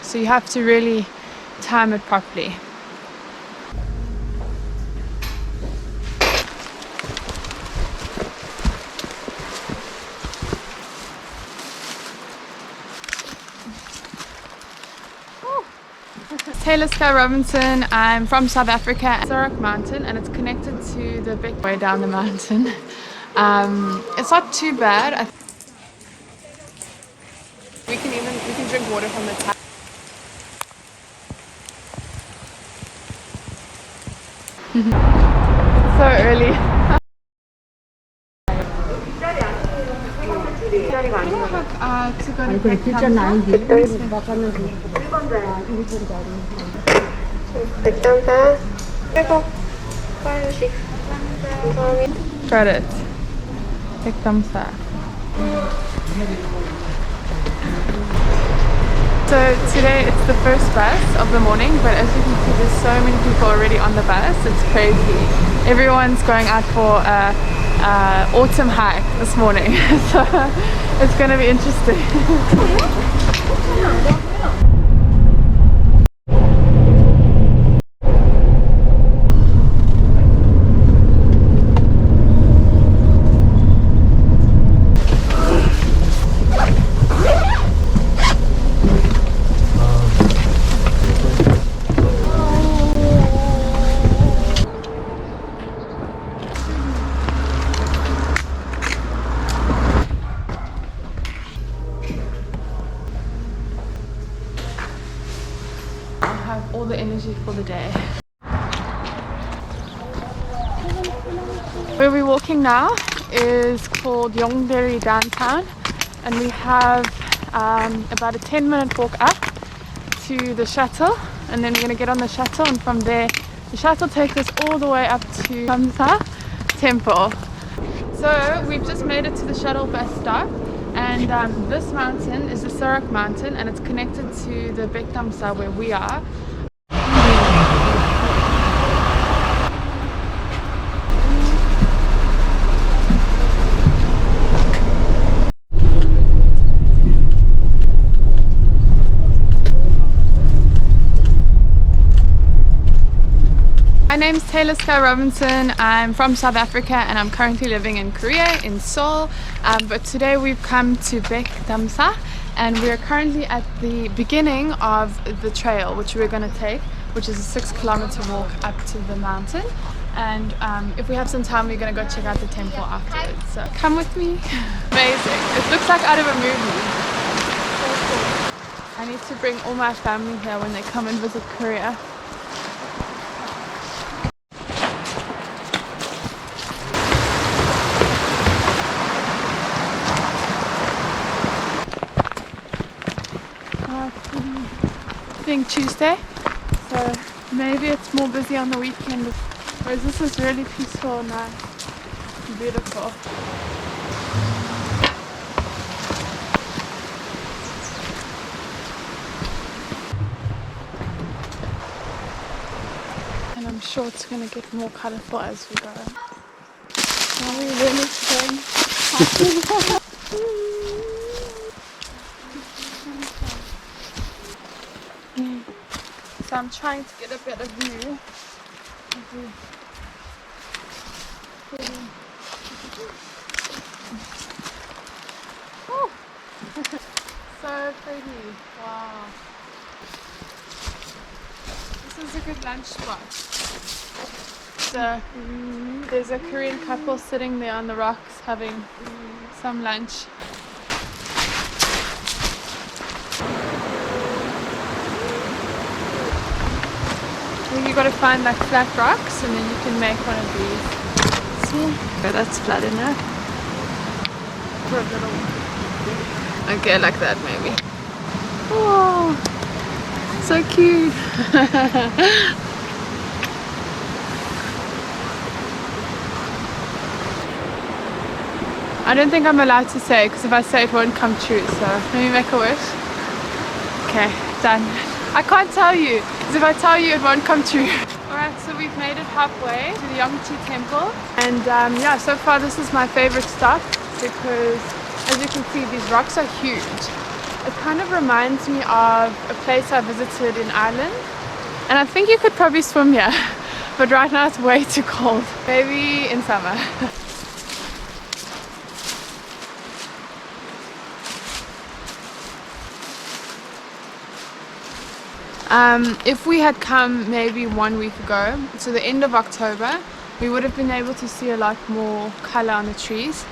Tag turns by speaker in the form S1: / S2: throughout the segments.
S1: So you have to really time it properly. Taylor Sky Robinson. I'm from South Africa, Sorak Mountain, and it's connected to the big way down the mountain. It's not too bad. We can drink water from the tap. It's so early. To go to
S2: 백담사 회복 빨리
S1: Got it. 백담사. So today it's the first bus of the morning, but as you can see there's so many people already on the bus. It's crazy. Everyone's going out for a autumn hike this morning. So it's going to be interesting. All the energy for the day. Where we're walking now is called Yongderi downtown, and we have about a 10-minute walk up to the shuttle, and then we're going to get on the shuttle, and from there the shuttle takes us all the way up to Yangtze Temple. So we've just made it to the shuttle bus stop, and this mountain is the SEORAK mountain, and it's connected to the Bekdamsae where we are. My name's Taylor Sky Robinson. I'm from South Africa and I'm currently living in Korea, in Seoul. But today we've come to Bekdamsae, and we are currently at the beginning of the trail which we're going to take, which is a 6-kilometer walk up to the mountain. And if we have some time, we're going to go check out the temple afterwards. So come with me. Amazing. It looks like out of a movie. So cool. I need to bring all my family here when they come and visit Korea. Being Tuesday, so maybe it's more busy on the weekend, whereas this is really peaceful, nice, beautiful. And I'm sure it's going to get more colorful as we go. Are we really going? So I'm trying to get a better view. Oh. So pretty. Wow. This is a good lunch spot. So there's a Korean couple sitting there on the rocks having some lunch. You got to find like flat rocks and then you can make one of these. See? Okay, that's flat enough. For a little. Okay, like that maybe. Oh, so cute. I don't think I'm allowed to say, because if I say it won't come true. So let me make a wish. Okay, done. I can't tell you, because if I tell you it won't come true. Alright, so we've made it halfway to the Yangtze Temple, and yeah, so far this is my favorite stop, because as you can see these rocks are huge, It kind of reminds me of a place I visited in Ireland, and I think you could probably swim here, but right now it's way too cold. Maybe in summer. If we had come maybe 1 week ago, so the end of October, we would have been able to see a lot more color on the trees.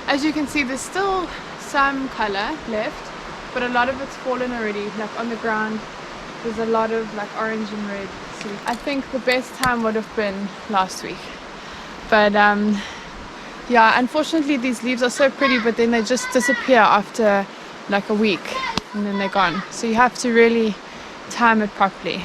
S1: As you can see, there's still some color left, but a lot of it's fallen already. Like on the ground, there's a lot of like orange and red. So I think the best time would have been last week. But yeah, unfortunately these leaves are so pretty, but then they just disappear after like a week and then they're gone. So you have to really time it properly.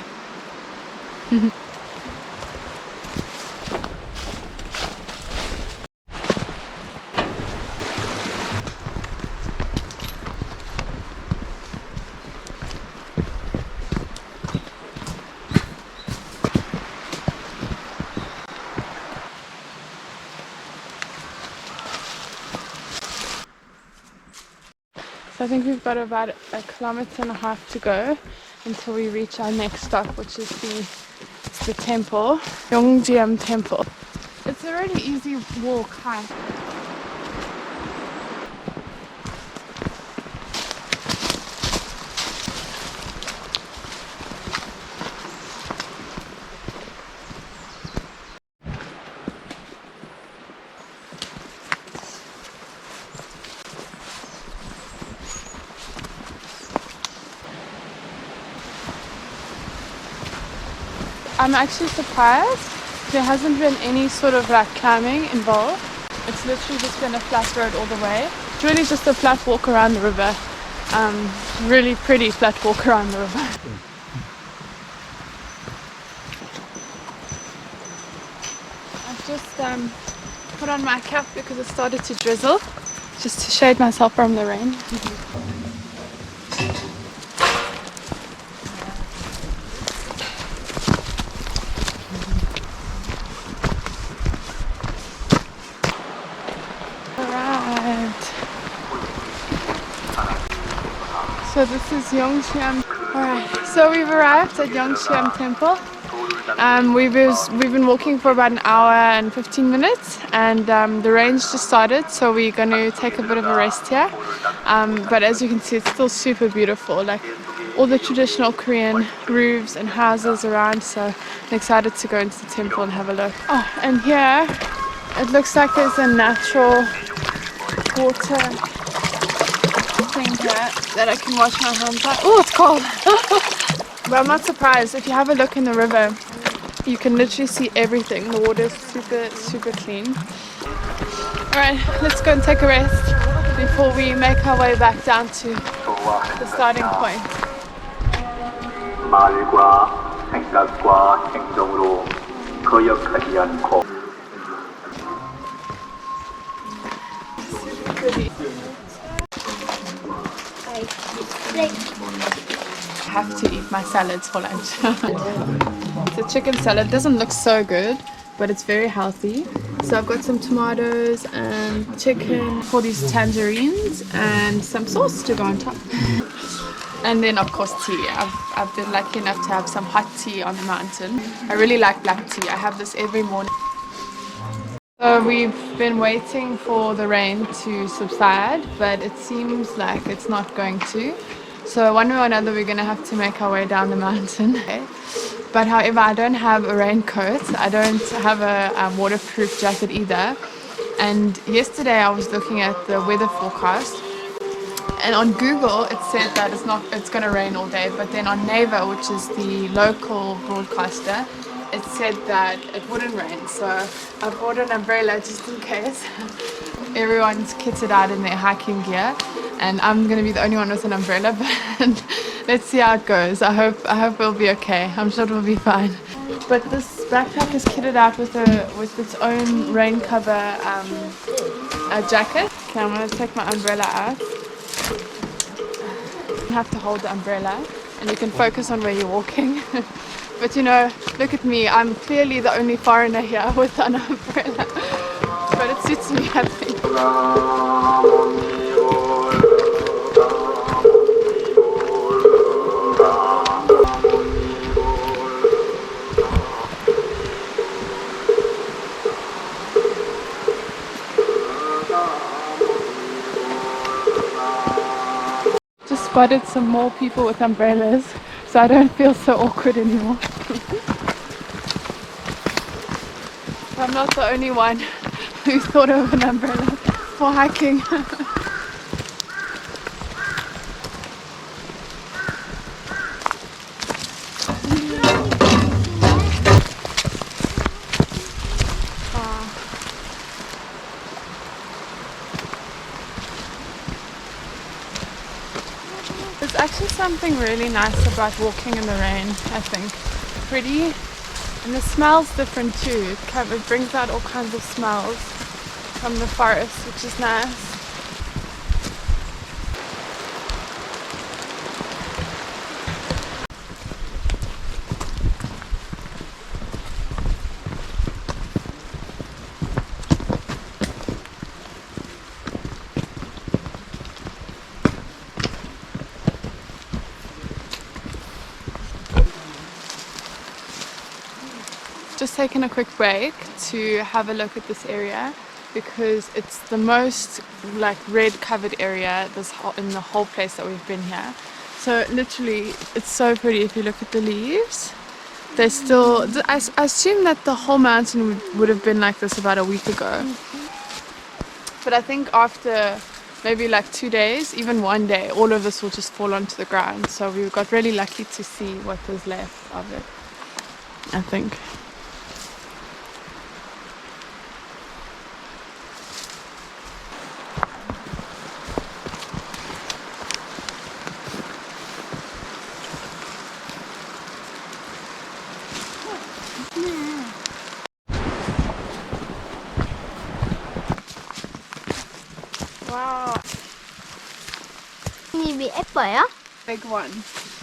S1: So I think we've got about 1.5 kilometers to go until we reach our next stop, which is the temple, Yongshan Temple. It's a really easy walk, hike. I'm actually surprised there hasn't been any sort of like climbing involved. It's literally just been a flat road all the way. It's really just a flat walk around the river. Really pretty flat walk around the river. I've just put on my cap because it started to drizzle, just to shade myself from the rain. So this is Yongshan. Alright, so we've arrived at Yongshan Temple. We've been walking for about 1 hour and 15 minutes, and the rain's just started, so we're going to take a bit of a rest here. But as you can see, it's still super beautiful, like all the traditional Korean roofs and houses around, so I'm excited to go into the temple and have a look. Oh, and here it looks like there's a natural water thing here that I can wash my hands at. Oh, it's cold. But I'm not surprised. If you have a look in the river, you can literally see everything. The water is super clean. Alright, let's go and take a rest before we make our way back down to the starting point.
S3: 말과 생각과 행동으로 거역하지 않고
S1: I have to eat my salads for lunch. The chicken salad doesn't look so good, but it's very healthy. So I've got some tomatoes and chicken for these tangerines and some sauce to go on top. And then of course tea. I've been lucky enough to have some hot tea on the mountain. I really like black tea. I have this every morning. So we've been waiting for the rain to subside, but it seems like it's not going to. So one way or another we're going to have to make our way down the mountain. Okay. But however, I don't have a raincoat. I don't have a waterproof jacket either. And yesterday I was looking at the weather forecast, and on Google it said that it's going to rain all day, but then on Naver, which is the local broadcaster, it said that it wouldn't rain. So I bought an umbrella just in case. Everyone's kitted out in their hiking gear, and I'm gonna be the only one with an umbrella, but let's see how it goes. I hope we'll be okay. I'm sure it will be fine. But this backpack is kitted out with its own rain cover jacket. Okay, I'm gonna take my umbrella out. You have to hold the umbrella and you can focus on where you're walking. But you know, look at me, I'm clearly the only foreigner here with an umbrella. But it suits me, I think. spotted some more people with umbrellas, so I don't feel so awkward anymore. I'm not the only one who thought of an umbrella for hiking. There's actually something really nice about walking in the rain, I think. Pretty, and the smell's different too. It brings out all kinds of smells from the forest, which is nice. Just taken a quick break to have a look at this area because it's the most like red covered area in the whole place that we've been here. So literally it's so pretty. If you look at the leaves, they're still, I assume that the whole mountain would have been like this about a week ago, but I think after maybe like 2 days, even 1 day, all of this will just fall onto the ground. So we got really lucky to see what was left of it, I think. Wow.
S2: 잎이 예뻐요?
S1: Big one.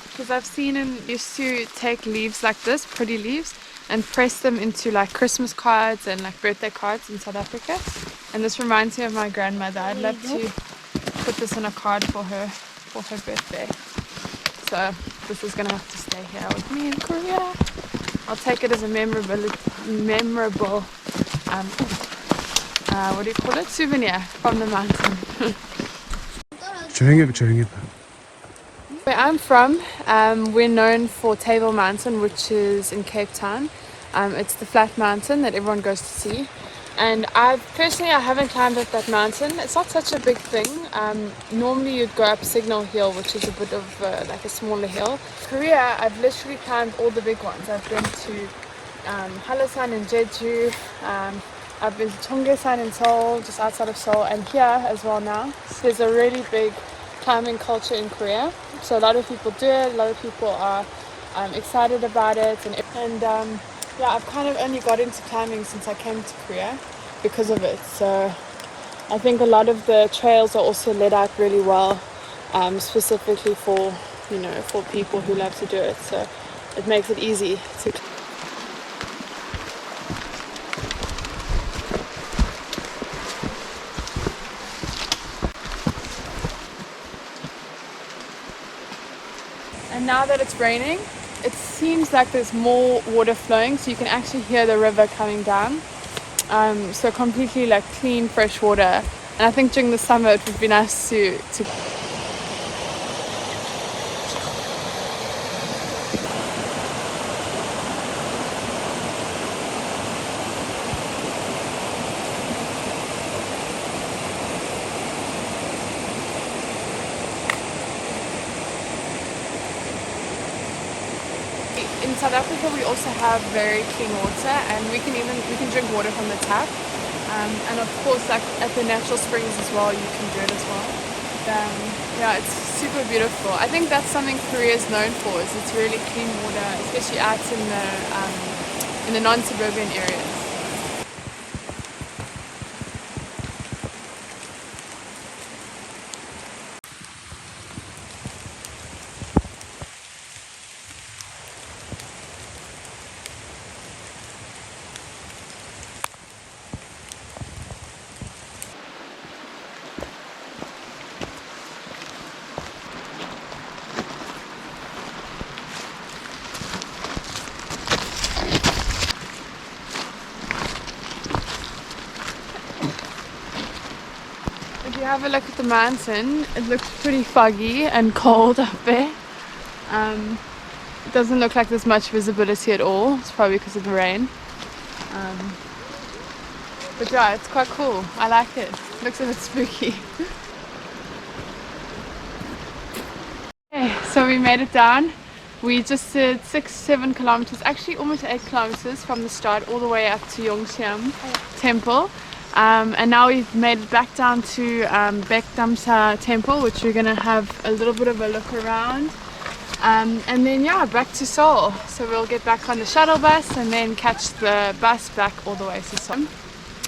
S1: Because I've seen him used to take leaves like this, pretty leaves, and press them into like Christmas cards and like birthday cards in South Africa. And this reminds me of my grandmother. I'd love to put this in a card for her birthday. So this is gonna have to stay here with me in Korea. I'll take it as a memorable what do you call it? Souvenir from the mountain. Where I'm from, we're known for Table Mountain, which is in Cape Town. It's the flat mountain that everyone goes to see. And I haven't climbed up that mountain. It's not such a big thing. Normally you'd go up Signal Hill, which is a bit of like a smaller hill. Korea, I've literally climbed all the big ones. I've been to Hallasan in Jeju. I've been to Cheonggaesan in Seoul, just outside of Seoul, and here as well now. There's a really big climbing culture in Korea. So a lot of people do it, a lot of people are excited about it. And yeah, I've kind of only got into climbing since I came to Korea because of it. So I think a lot of the trails are also laid out really well, specifically for, for people who love to do it. So it makes it easy to climb. And now that it's raining, it seems like there's more water flowing, so you can actually hear the river coming down. So completely like clean, fresh water. And I think during the summer it would be nice to In South Africa, we also have very clean water, and we can drink water from the tap, and of course, like at the natural springs as well, you can do it as well. Yeah, it's super beautiful. I think that's something Korea is known for. Is it's really clean water, especially out in the non-suburban areas. have a look at the mountain. It looks pretty foggy and cold up there. It doesn't look like there's much visibility at all. It's probably because of the rain. But yeah, it's quite cool. I like it. It looks a bit spooky. Okay, so we made it down. We just did 6-7 kilometers, actually almost 8 kilometers from the start all the way up to Yongshan Temple. And now we've made it back down to Bekdamsa Temple, which we're gonna have a little bit of a look around. And then yeah, back to Seoul. So we'll get back on the shuttle bus and then catch the bus back all the way to Seoul.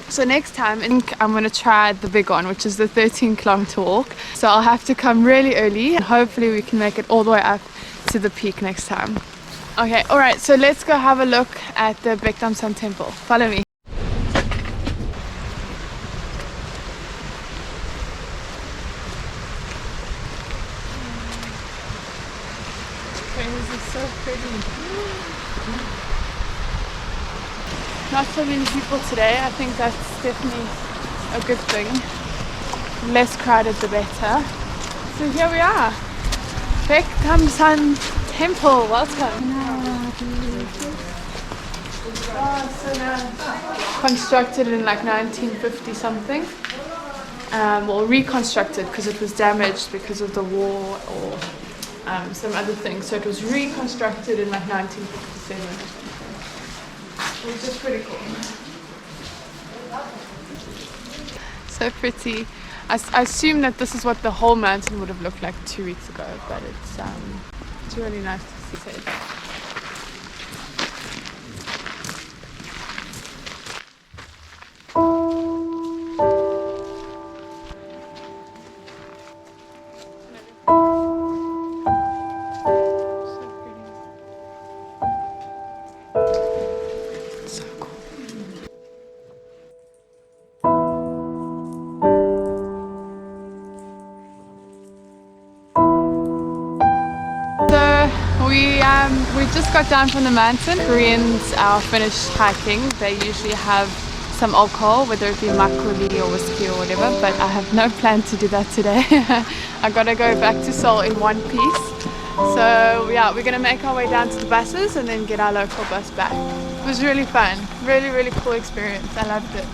S1: So next time I think I'm gonna try the big one, which is the 13-kilometer walk. So I'll have to come really early and hopefully we can make it all the way up to the peak next time. Okay, alright, so let's go have a look at the Viktam Sun Temple. Follow me. This is so pretty. Not so many people today. I think that's definitely a good thing. Less crowded the better. So here we are. Viktam Sun Temple. Welcome. Oh, so nice. Constructed in like 1950 something. Well, reconstructed because it was damaged because of the war or some other things. So it was reconstructed in like 1957, which is pretty cool. So pretty. I assume that this is what the whole mountain would have looked like 2 weeks ago, but it's really nice to see it. We just got down from the mountain. Koreans are finished hiking. They usually have some alcohol, whether it be makgeolli or whiskey or whatever, but I have no plan to do that today. I gotta go back to Seoul in one piece. So yeah, we're gonna make our way down to the buses and then get our local bus back. It was really fun. Really, really cool experience. I loved it.